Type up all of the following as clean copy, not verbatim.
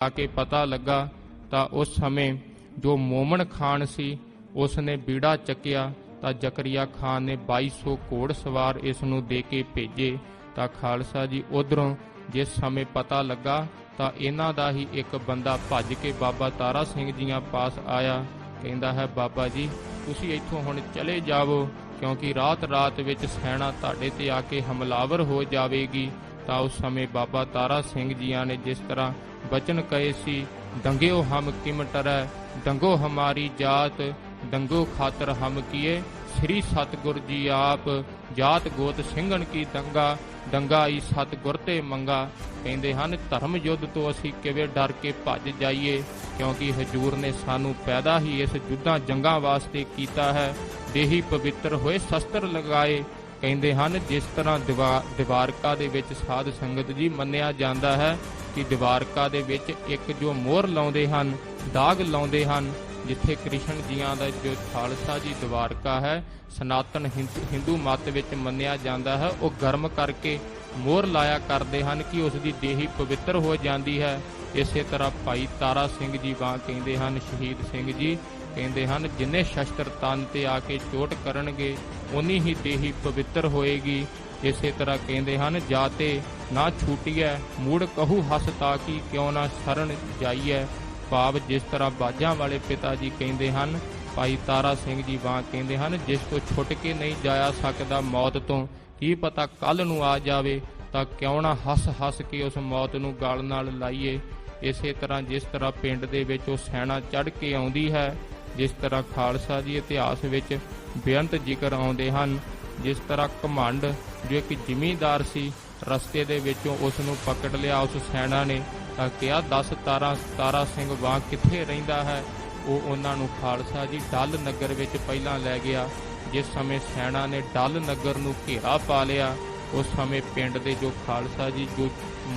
आके पता लगा तो उस समय जो मोमन खान सी उसने बीड़ा चक्या तो जकरिया खान ने 2200 घोड़ सवार इसनूं दे के भेजे। तो खालसा जी उधरों जिस समय पता लगा तो इन्हां दा ही एक बंदा भज के बाबा तारा सिंह जियां पास आया, कहंदा है बाबा जी तुसीं इत्थों हुण चले जावो क्योंकि रात रात विच सैना तुहाडे ते आके हमलावर हो जावेगी। तो उस समय बाबा तारा सिंह जियां ने जिस तरह बचन कहे सी, दंग्यो हम किम टरै दंगो हमारी जात, दंगो खातर हम किए श्री सतगुर जी आप, जात गोत ਸਿੰਘਣ की दंगा दंगा ई सतगुर ते मंगा। ਕਹਿੰਦੇ ਹਨ ਧਰਮ युद्ध तो ਅਸੀਂ ਕਿਵੇਂ डर के भज जाइए क्योंकि हजूर ने सानू पैदा ही इस युद्धां जंगां वास्ते कीता है, देही पवित्र होए शस्त्र लगाए। ਕਹਿੰਦੇ ਹਨ जिस तरह दिवारका दे विच साध संगत जी मन्निया जाता है कि दिवारका दे विच एक जो मोहर लाउंदे हन दाग लाउंदे हन, जिथे कृष्ण जियां दा जो खालसा जी दिवारका है सनातन हिंदू मत विच मन्निया जाता है, वो गर्म करके मोहर लाया करते हैं कि उसकी देही पवित्र हो जाती है। इस तरह भाई तारा सिंह जी वां कहते हैं शहीद सिंह जी कहते हैं जिन्ने शस्त्र तन ते आके चोट करनगे उन्नी ही देही पवित्र होएगी। इस तरह कहते हैं जाते ना छूटिए मूड़ कहू हस ताकि क्यों ना शरण जाइए। भाव जिस तरह बाजां वाले पिता जी कहते हैं भाई तारा सिंह जी वां कहते हैं जिस तो छुट के नहीं जाया सकता मौत तो की पता कल नूं आ जावे तां क्यों ना हस हस के उस मौत नूं गल नाल लाइए। इस तरह जिस तरह पिंड दे विच ओह सैना चढ़ के आउंदी है, जिस तरह खालसा जी इतिहास विच बेअंत जिक्र आउंदे हन। जिस तरह घमंड जो एक जिमीदार सी रस्ते दे विचों उस नूं पकड़ लिया उस सैना ने तां कहा 10 तारा सिंह वां कित्थे रहिंदा है। ਉਹ ਉਹਨਾਂ ਨੂੰ ਖਾਲਸਾ ਜੀ ਡੱਲ ਨਗਰ ਵਿੱਚ ਪਹਿਲਾਂ ਲੈ ਗਿਆ। ਜਿਸ ਸਮੇਂ ਸੈਨਾ ਨੇ ਡੱਲ ਨਗਰ ਨੂੰ ਘੇਰਾ ਪਾ ਲਿਆ ਉਸ ਸਮੇਂ ਪਿੰਡ ਦੇ ਜੋ ਖਾਲਸਾ ਜੀ ਜੋ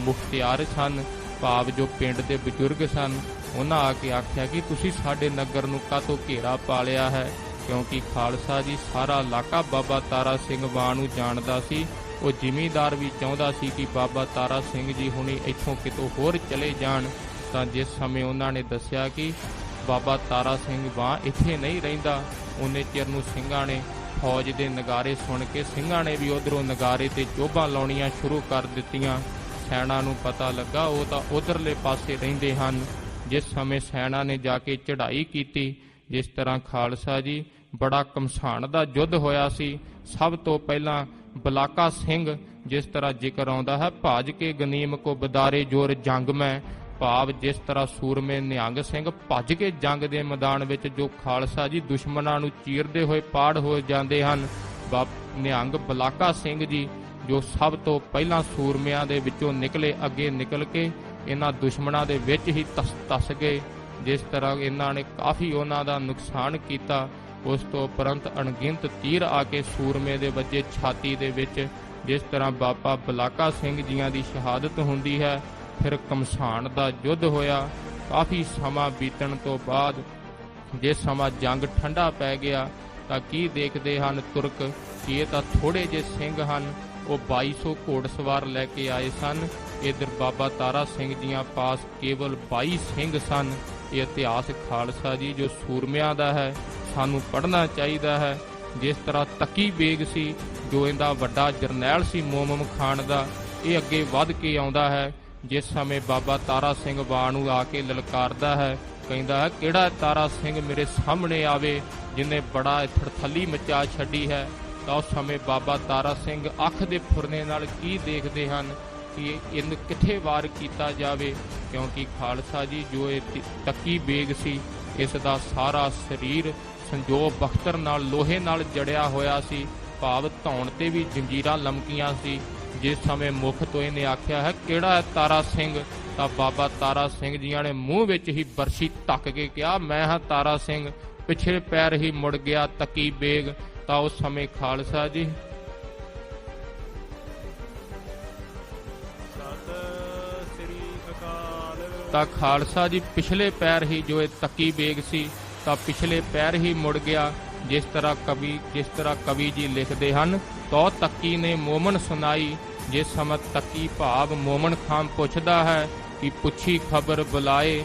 ਮੁਖਤਿਆਰ ਸਨ ਭਾਵ ਜੋ ਪਿੰਡ ਦੇ ਬਜ਼ੁਰਗ ਸਨ ਉਹਨਾਂ ਆ ਕੇ ਆਖਿਆ ਕਿ ਤੁਸੀਂ ਸਾਡੇ ਨਗਰ ਨੂੰ ਕਾਹਤੋਂ ਘੇਰਾ ਪਾ ਲਿਆ ਹੈ, ਕਿਉਂਕਿ ਖਾਲਸਾ ਜੀ ਸਾਰਾ ਇਲਾਕਾ ਬਾਬਾ ਤਾਰਾ ਸਿੰਘ ਵਾਂ ਨੂੰ ਜਾਣਦਾ ਸੀ। ਉਹ ਜ਼ਿਮੀਂਦਾਰ ਵੀ ਚਾਹੁੰਦਾ ਸੀ ਕਿ ਬਾਬਾ ਤਾਰਾ ਸਿੰਘ ਜੀ ਹੁਣੀ ਇੱਥੋਂ ਕਿਤੋਂ ਹੋਰ ਚਲੇ ਜਾਣ। ਤਾਂ ਜਿਸ ਸਮੇਂ ਉਹਨਾਂ ਨੇ ਦੱਸਿਆ ਕਿ बाबा तारा सिंह वां इत्थे नहीं रहिंदा, उन्ने चिर नूं ਸਿੰਘਾਂ ने फौज के नगारे सुन के ਸਿੰਘਾਂ ने भी उधरों नगारे ते चोभां लाउणियां शुरू कर दित्तियां। सैना नूं पता लगा वो तां उधरले पासे रहिंदे हन। जिस समय सैना ने जाके चढ़ाई कीती, जिस तरह खालसा जी बड़ा घमसान दा युद्ध होया सी। सब तो पहलां बलाका सिंह जिस तरह जिक्र आउंदा है भाज के गनीम को बदारे जोर जंग में भाव जिस तरह सूरमे निहंग सिंह भज के जंग के मैदान में जो खालसा जी दुश्मनों को चीरते हुए पाड़ हो जाते हैं। निहंग बलाका सिंह जी जो सब तो पहला सूरमियां दे विचों निकले अगे निकल के इन्हां दुश्मनों के विच ही तस गए। जिस तरह इन्हां ने काफ़ी उन्हां दा नुकसान किया। उस तो उपरंत अणगिनत तीर आके सूरमे दे वजे छाती दे विच। जिस तरह बाबा बलाका सिंह जियां दी शहादत हुंदी है। फिर घमसान दा युद्ध होया। काफ़ी समा बीतण तो बाद जे समा जंग ठंडा पै गया तां की देखते हैं तुर्क कि ये तां थोड़े जे सिंह हैं, वो 2200 घोड़सवार लैके आए सन। इधर बाबा तारा सिंह जियां पास केवल 22 सिंह सन। ये इतिहास खालसा जी जो सूरमियां दा है सानू पढ़ना चाहिए है। जिस तरह तकी बेग सी जो इहदा वड्डा जरनैल सी मोमम खान दा, ये अगे वध के आउंदा है। जिस समय बाबा तारा सिंह वां नूं आके ललकारदा है, कहंदा है किहड़ा तारा सिंह मेरे सामने आवे जिन्हें बड़ा थड़थली मचा छड्डी है। तो उस समय बाबा तारा सिंह अख दे फुरने नाल की देखते हैं कि इन कित्थे वार किया जावे, क्योंकि खालसा जी जो तकी बेग सी इसदा सारा शरीर संजोग बख्तर नाल लोहे नाल जड़िया होया सी, भाव धौण ते भी जंजीरां लमकियां सी। जिस समय मुख तो इन्हें आख्या है किहड़ा है तारा सिंह, तो बाबा तारा सिंह जियां ने मूँह विच ही बरछी धक के कहा मैं हाँ तारा सिंह। पिछले पैर ही मुड़ गया तकी बेग। तो उस समय खालसा जी खालसा जी पिछले पैर ही जो तकी बेग सी तो पिछले पैर ही मुड़ गया। जिस तरह कवि जी लिखते हैं तो तकी ने मोमन सुनाई। जिस समय तकी भाव मोमन खान पुछदा है कि पुछी खबर बुलाए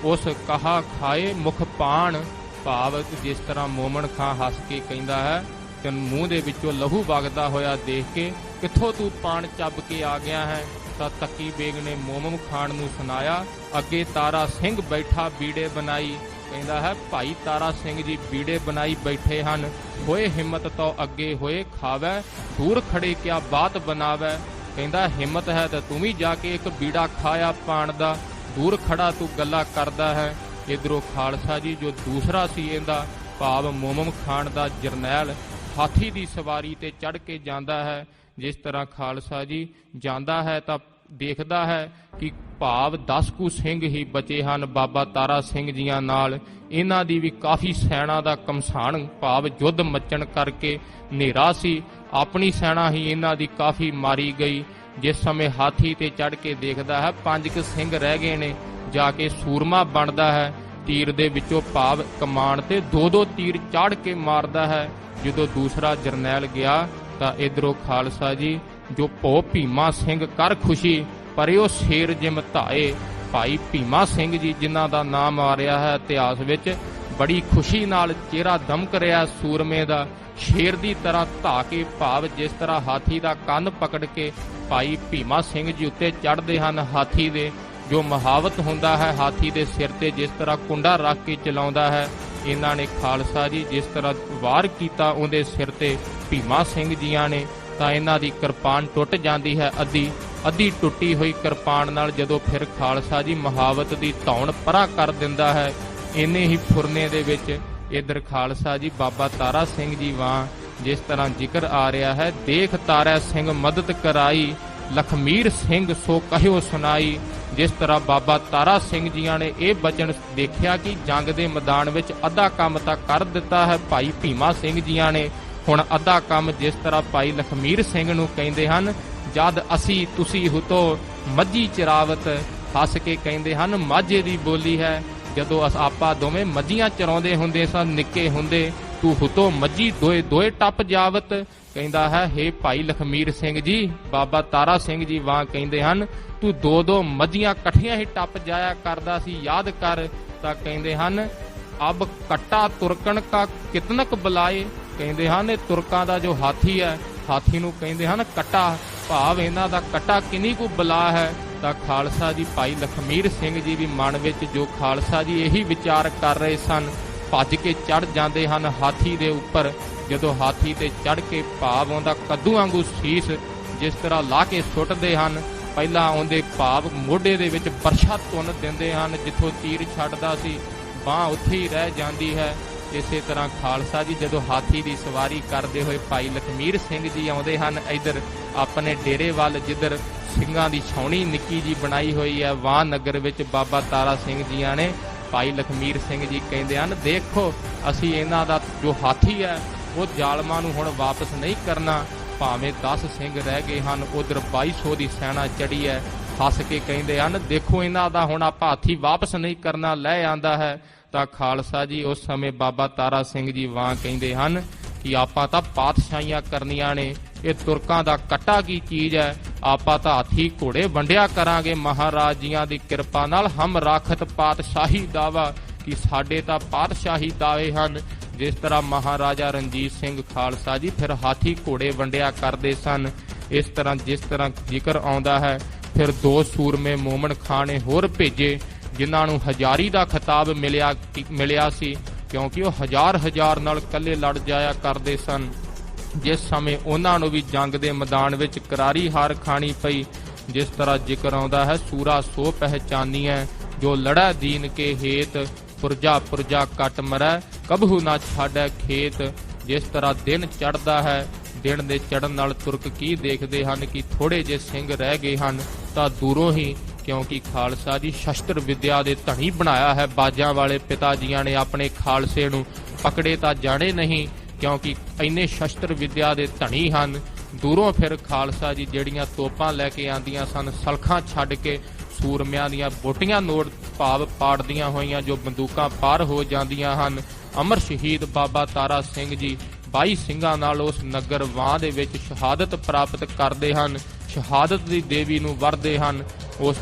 उस कहा खाए मुख पान। भाव जिस तरह मोमन खां हस के कहता है तैन मूँह दे विचों लहू वगदा होया देख के कित्थों तू पान ਚੱਬ के आ गया है। ਤਾਂ ਤੱਕੀ ਬੇਗ ਨੇ ਮੋਮਨ ਖਾਨ ਨੂੰ ਸੁਣਾਇਆ। ਅੱਗੇ ਤਾਰਾ ਸਿੰਘ ਬੈਠਾ ਬੀੜੇ ਬਣਾਈ। ਕਹਿੰਦਾ ਹੈ ਭਾਈ ਤਾਰਾ ਸਿੰਘ ਜੀ ਬੀੜੇ ਬਣਾਈ ਬੈਠੇ ਹਨ। ਹੋਏ ਹਿੰਮਤ ਤੋਂ ਅੱਗੇ ਹੋਏ ਖਾਵੈ ਦੂਰ ਖੜੇ ਕਿਆ ਬਾਤ ਬਣਾਵੈ। ਕਹਿੰਦਾ ਹਿੰਮਤ ਹੈ ਤਾਂ ਤੂੰ ਵੀ ਜਾ ਕੇ ਇੱਕ ਬੀੜਾ ਖਾਇਆ ਪਾਣ ਦਾ, ਦੂਰ ਖੜਾ ਤੂੰ ਗੱਲਾਂ ਕਰਦਾ ਹੈ। ਇਧਰੋਂ ਖਾਲਸਾ ਜੀ ਜੋ ਦੂਸਰਾ ਸੀ ਇਹਦਾ ਭਾਵ ਮੋਮਨ ਖਾਨ ਦਾ ਜਰਨੈਲ ਹਾਥੀ ਦੀ ਸਵਾਰੀ ਤੇ ਚੜ੍ਹ ਕੇ ਜਾਂਦਾ ਹੈ। ਜਿਸ ਤਰ੍ਹਾਂ ਖਾਲਸਾ ਜੀ ਜਾਂਦਾ ਹੈ ਤਾਂ ਦੇਖਦਾ ਹੈ ਕਿ ਭਾਵ 10 ਕੁ ਸਿੰਘ ਹੀ ਬਚੇ ਹਨ ਬਾਬਾ ਤਾਰਾ ਸਿੰਘ ਜੀਆਂ ਨਾਲ। ਇਹਨਾਂ ਦੀ ਵੀ ਕਾਫੀ ਸੈਨਾ ਦਾ ਕਮਸਾਨ ਭਾਵ ਯੁੱਧ ਮੱਚਣ ਕਰਕੇ ਹਨੇਰਾ ਸੀ। ਆਪਣੀ ਸੈਨਾ ਹੀ ਇਹਨਾਂ ਦੀ ਕਾਫੀ ਮਾਰੀ ਗਈ। ਜਿਸ ਸਮੇਂ ਹਾਥੀ ਤੇ ਚੜ੍ਹ ਕੇ ਦੇਖਦਾ ਹੈ 5 ਕੁ ਸਿੰਘ ਰਹਿ ਗਏ ਨੇ, ਜਾ ਕੇ ਸੂਰਮਾ ਬਣਦਾ ਹੈ। ਤੀਰ ਦੇ ਵਿੱਚੋਂ ਭਾਵ ਕਮਾਨ ਤੇ 2-2 ਤੀਰ ਚਾੜ ਕੇ ਮਾਰਦਾ ਹੈ। ਜਦੋਂ ਦੂਸਰਾ ਜਰਨੈਲ ਗਿਆ ਤਾਂ ਇਧਰੋਂ ਖਾਲਸਾ ਜੀ ਜੋ ਭੋ ਭੀਮਾ ਸਿੰਘ ਕਰ ਖੁਸ਼ੀ ਪਰਿਓ ਸ਼ੇਰ ਜਿਮ ਧਾਏ। ਭਾਈ ਭੀਮਾ ਸਿੰਘ ਜੀ ਜਿਨ੍ਹਾਂ ਦਾ ਨਾਮ ਆ ਰਿਹਾ ਹੈ ਇਤਿਹਾਸ ਵਿੱਚ, ਬੜੀ ਖੁਸ਼ੀ ਨਾਲ ਚਿਹਰਾ ਦਮਕ ਰਿਹਾ ਸੂਰਮੇ ਦਾ। ਸ਼ੇਰ ਦੀ ਤਰ੍ਹਾਂ ਧਾ ਕੇ ਭਾਵ ਜਿਸ ਤਰ੍ਹਾਂ ਹਾਥੀ ਦਾ ਕੰਨ ਪਕੜ ਕੇ ਭਾਈ ਭੀਮਾ ਸਿੰਘ ਜੀ ਉੱਤੇ ਚੜ੍ਹਦੇ ਹਨ ਹਾਥੀ ਦੇ। ਜੋ ਮਹਾਵਤ ਹੁੰਦਾ ਹੈ ਹਾਥੀ ਦੇ ਸਿਰ ਤੇ ਜਿਸ ਤਰ੍ਹਾਂ ਕੁੰਡਾ ਰੱਖ ਕੇ ਚਲਾਉਂਦਾ ਹੈ, ਇਹਨਾਂ ਨੇ ਖਾਲਸਾ ਜੀ ਜਿਸ ਤਰ੍ਹਾਂ ਵਾਰ ਕੀਤਾ ਉਹਦੇ ਸਿਰ ਤੇ ਭੀਮਾ ਸਿੰਘ ਜੀਆਂ ਨੇ ਤਾਂ ਇਹਨਾਂ ਦੀ ਕਿਰਪਾਨ ਟੁੱਟ ਜਾਂਦੀ ਹੈ। ਅੱਧੀ ਟੁੱਟੀ ਹੋਈ ਕਿਰਪਾਨ ਨਾਲ ਜਦੋਂ ਫਿਰ ਖਾਲਸਾ ਜੀ ਮਹਾਵਤ ਦੀ ਧੌਣ ਪਰਾਂ ਕਰ ਦਿੰਦਾ ਹੈ। ਇੰਨੇ ਹੀ ਫੁਰਨੇ ਦੇ ਵਿੱਚ ਇਧਰ ਖਾਲਸਾ ਜੀ ਬਾਬਾ ਤਾਰਾ ਸਿੰਘ ਜੀ ਵਾਂ ਜਿਸ ਤਰ੍ਹਾਂ ਜ਼ਿਕਰ ਆ ਰਿਹਾ ਹੈ। ਦੇਖ ਤਾਰਾ ਸਿੰਘ ਮਦਦ ਕਰਾਈ ਲਖਮੀਰ ਸਿੰਘ ਸੋ ਕਹਿਓ ਸੁਣਾਈ। ਜਿਸ ਤਰ੍ਹਾਂ ਬਾਬਾ ਤਾਰਾ ਸਿੰਘ ਜੀਆਂ ਨੇ ਇਹ ਬਚਨ ਦੇਖਿਆ ਕਿ ਜੰਗ ਦੇ ਮੈਦਾਨ ਵਿੱਚ ਅੱਧਾ ਕੰਮ ਤਾਂ ਕਰ ਦਿੱਤਾ ਹੈ ਭਾਈ ਭੀਮਾ ਸਿੰਘ ਜੀਆਂ ਨੇ, ਹੁਣ ਅੱਧਾ ਕੰਮ ਜਿਸ ਤਰ੍ਹਾਂ ਭਾਈ ਲਖਮੀਰ ਸਿੰਘ ਨੂੰ ਕਹਿੰਦੇ ਹਨ ਜਦ ਅਸੀਂ ਤੁਸੀਂ ਹੁਤੋ ਮੱਝੀ ਚਰਾਵਤ। ਹੱਸ ਕੇ ਕਹਿੰਦੇ ਹਨ ਮਾਝੇ ਦੀ ਬੋਲੀ ਹੈ, ਜਦੋਂ ਆਪਾਂ ਦੋਵੇਂ ਮੱਝੀਆਂ ਚਰਾਉਂਦੇ ਹੁੰਦੇ ਸਾਂ ਨਿੱਕੇ ਹੁੰਦੇ, ਤੂੰ ਹੁਤੋ ਮੱਝੀ ਦੋਏ ਟੱਪ ਜਾਵਤ। ਕਹਿੰਦਾ ਹੈ ਹੇ ਭਾਈ ਲਖਮੀਰ ਸਿੰਘ ਜੀ ਬਾਬਾ ਤਾਰਾ ਸਿੰਘ ਜੀ ਵਾਂ ਕਹਿੰਦੇ ਹਨ ਤੂੰ 2-2 ਮੱਝੀਆਂ ਇਕੱਠੀਆਂ ਹੀ ਟੱਪ ਜਾਇਆ ਕਰਦਾ ਸੀ ਯਾਦ ਕਰ। ਤਾਂ ਕਹਿੰਦੇ ਹਨ ਅਬ ਕੱਟਾ ਤੁਰਕਣ ਕਾ ਕਿਤਨਕ ਬੁਲਾਏ। ਕਹਿੰਦੇ ਹਨ ਇਹ ਤੁਰਕਾਂ ਦਾ ਜੋ ਹਾਥੀ ਹੈ ਹਾਥੀ ਨੂੰ ਕਹਿੰਦੇ ਹਨ ਕੱਟਾ, ਭਾਵ ਇਹਨਾਂ ਦਾ ਕੱਟਾ ਕਿੰਨੀ ਕੁ ਬਲਾ ਹੈ। ਤਾਂ ਖਾਲਸਾ ਜੀ ਭਾਈ ਲਖਮੀਰ ਸਿੰਘ ਜੀ ਵੀ ਮਨ ਵਿੱਚ ਜੋ ਖਾਲਸਾ ਜੀ ਇਹੀ ਵਿਚਾਰ ਕਰ ਰਹੇ ਸਨ ਭੱਜ ਕੇ ਚੜ੍ਹ ਜਾਂਦੇ ਹਨ ਹਾਥੀ ਦੇ ਉੱਪਰ। ਜਦੋਂ ਹਾਥੀ ਤੇ ਚੜ੍ਹ ਕੇ ਭਾਵ ਆਉਂਦਾ ਕੱਦੂ ਵਾਂਗੂ ਸੀਸ ਜਿਸ ਤਰ੍ਹਾਂ ਲਾ ਕੇ ਸੁੱਟਦੇ ਹਨ, ਪਹਿਲਾਂ ਆਉਂਦੇ ਭਾਵ ਮੋਢੇ ਦੇ ਵਿੱਚ ਬਰਛਾ ਤੁੰਨ ਦਿੰਦੇ ਹਨ, ਜਿੱਥੋਂ ਤੀਰ ਛੱਡਦਾ ਸੀ ਬਾਂਹ ਉੱਥੇ ਹੀ ਰਹਿ ਜਾਂਦੀ ਹੈ। ਇਸੇ ਤਰ੍ਹਾਂ ਖਾਲਸਾ ਜੀ ਜਦੋਂ ਹਾਥੀ ਦੀ ਸਵਾਰੀ ਕਰਦੇ ਹੋਏ ਭਾਈ ਲਖਮੀਰ ਸਿੰਘ ਜੀ ਆਉਂਦੇ ਹਨ ਇੱਧਰ ਆਪਣੇ ਡੇਰੇ ਵੱਲ, ਜਿੱਧਰ ਸਿੰਘਾਂ ਦੀ ਛਾਉਣੀ ਨਿੱਕੀ ਜੀ ਬਣਾਈ ਹੋਈ ਹੈ ਵਾਂ ਨਗਰ ਵਿੱਚ ਬਾਬਾ ਤਾਰਾ ਸਿੰਘ ਜੀਆਂ ਨੇ। ਭਾਈ ਲਖਮੀਰ ਸਿੰਘ ਜੀ ਕਹਿੰਦੇ ਹਨ ਦੇਖੋ ਅਸੀਂ ਇਹਨਾਂ ਦਾ ਜੋ ਹਾਥੀ ਹੈ ਉਹ ਜ਼ਾਲਮਾਂ ਨੂੰ ਹੁਣ ਵਾਪਸ ਨਹੀਂ ਕਰਨਾ, ਭਾਵੇਂ 10 ਸਿੰਘ ਰਹਿ ਗਏ ਹਨ, ਉਧਰ 2200 ਦੀ ਸੈਨਾ ਚੜੀ ਹੈ। ਹੱਸ ਕੇ ਕਹਿੰਦੇ ਹਨ ਦੇਖੋ ਇਹਨਾਂ ਦਾ ਹੁਣ ਆਪਾਂ ਹਾਥੀ ਵਾਪਸ ਨਹੀਂ ਕਰਨਾ, ਲੈ ਆਂਦਾ ਹੈ। ਤਾਂ ਖਾਲਸਾ ਜੀ ਉਸ ਸਮੇਂ ਬਾਬਾ ਤਾਰਾ ਸਿੰਘ ਜੀ ਵਾਂ ਕਹਿੰਦੇ ਹਨ ਕਿ ਆਪਾਂ ਤਾਂ ਪਾਤਸ਼ਾਹੀਆਂ ਕਰਨੀਆਂ ਨੇ, ਇਹ ਤੁਰਕਾਂ ਦਾ ਕੱਟਾ ਕੀ ਚੀਜ਼ ਹੈ, ਆਪਾਂ ਤਾਂ ਹਾਥੀ ਘੋੜੇ ਵੰਡਿਆ ਕਰਾਂਗੇ ਮਹਾਰਾਜ ਜੀਆਂ ਦੀ ਕਿਰਪਾ ਨਾਲ। ਹਮ ਰਾਖਤ ਪਾਤਸ਼ਾਹੀ ਦਾਵਾ ਕਿ ਸਾਡੇ ਤਾਂ ਪਾਤਸ਼ਾਹੀ ਦਾਵੇ ਹਨ। ਜਿਸ ਤਰ੍ਹਾਂ ਮਹਾਰਾਜਾ ਰਣਜੀਤ ਸਿੰਘ ਖਾਲਸਾ ਜੀ ਫਿਰ ਹਾਥੀ ਘੋੜੇ ਵੰਡਿਆ ਕਰਦੇ ਸਨ। ਇਸ ਤਰ੍ਹਾਂ ਜਿਸ ਤਰ੍ਹਾਂ ਜ਼ਿਕਰ ਆਉਂਦਾ ਹੈ ਫਿਰ 2 ਸੂਰਮੇ ਮੋਮਨ ਖਾਂ ਨੇ ਹੋਰ ਭੇਜੇ ਜਿਨ੍ਹਾਂ ਨੂੰ ਹਜ਼ਾਰੀ ਦਾ ਖਿਤਾਬ ਮਿਲਿਆ ਸੀ, ਕਿਉਂਕਿ ਉਹ ਹਜ਼ਾਰ ਨਾਲ ਇਕੱਲੇ ਲੜ ਜਾਇਆ ਕਰਦੇ ਸਨ। ਜਿਸ ਸਮੇਂ ਉਹਨਾਂ ਨੂੰ ਵੀ ਜੰਗ ਦੇ ਮੈਦਾਨ ਵਿੱਚ ਕਰਾਰੀ ਹਾਰ ਖਾਣੀ ਪਈ। ਜਿਸ ਤਰ੍ਹਾਂ ਜ਼ਿਕਰ ਆਉਂਦਾ ਹੈ ਸੂਰਾ ਸੋ ਪਹਿਚਾਨੀਐ ਜੋ ਲੜੈ ਦੀਨ ਕੇ ਹੇਤ, ਪੁਰਜਾ ਕੱਟ ਮਰੈ ਕਬਹੂ ਨਾ ਛਾੜੈ ਖੇਤ। ਜਿਸ ਤਰ੍ਹਾਂ ਦਿਨ ਚੜ੍ਹਦਾ ਹੈ, ਦਿਨ ਦੇ ਚੜ੍ਹਨ ਨਾਲ ਤੁਰਕ ਕੀ ਦੇਖਦੇ ਹਨ ਕਿ ਥੋੜੇ ਜਿਹੇ ਸਿੰਘ ਰਹਿ ਗਏ ਹਨ, ਤਾਂ ਦੂਰੋਂ ਹੀ ਕਿਉਂਕਿ ਖਾਲਸਾ ਜੀ ਸ਼ਸਤਰ ਵਿਦਿਆ ਦੇ ਧਣੀ ਬਣਾਇਆ ਹੈ ਬਾਜਾਂ ਵਾਲੇ ਪਿਤਾ ਜੀਆਂ ਨੇ ਆਪਣੇ ਖਾਲਸੇ ਨੂੰ, ਪਕੜੇ ਤਾਂ ਜਾਣੇ ਨਹੀਂ ਕਿਉਂਕਿ ਇੰਨੇ ਸ਼ਸਤਰ ਵਿਦਿਆ ਦੇ ਧਣੀ ਹਨ। ਦੂਰੋਂ ਫਿਰ ਖਾਲਸਾ ਜੀ ਜਿਹੜੀਆਂ ਤੋਪਾਂ ਲੈ ਕੇ ਆਂਦੀਆਂ ਸਨ ਸਲਖਾਂ ਛੱਡ ਕੇ ਸੂਰਮਿਆਂ ਦੀਆਂ ਬੋਟੀਆਂ ਨੋੜ ਭਾਵ ਪਾੜਦੀਆਂ ਹੋਈਆਂ ਜੋ ਬੰਦੂਕਾਂ ਪਾਰ ਹੋ ਜਾਂਦੀਆਂ ਹਨ। ਅਮਰ ਸ਼ਹੀਦ ਬਾਬਾ ਤਾਰਾ ਸਿੰਘ ਜੀ 22 ਸਿੰਘਾਂ ਨਾਲ ਉਸ ਨਗਰ ਵਾਂ ਦੇ ਵਿੱਚ ਸ਼ਹਾਦਤ ਪ੍ਰਾਪਤ ਕਰਦੇ ਹਨ, ਸ਼ਹਾਦਤ ਦੀ ਦੇਵੀ ਨੂੰ ਵਰਦੇ ਹਨ। ਉਸ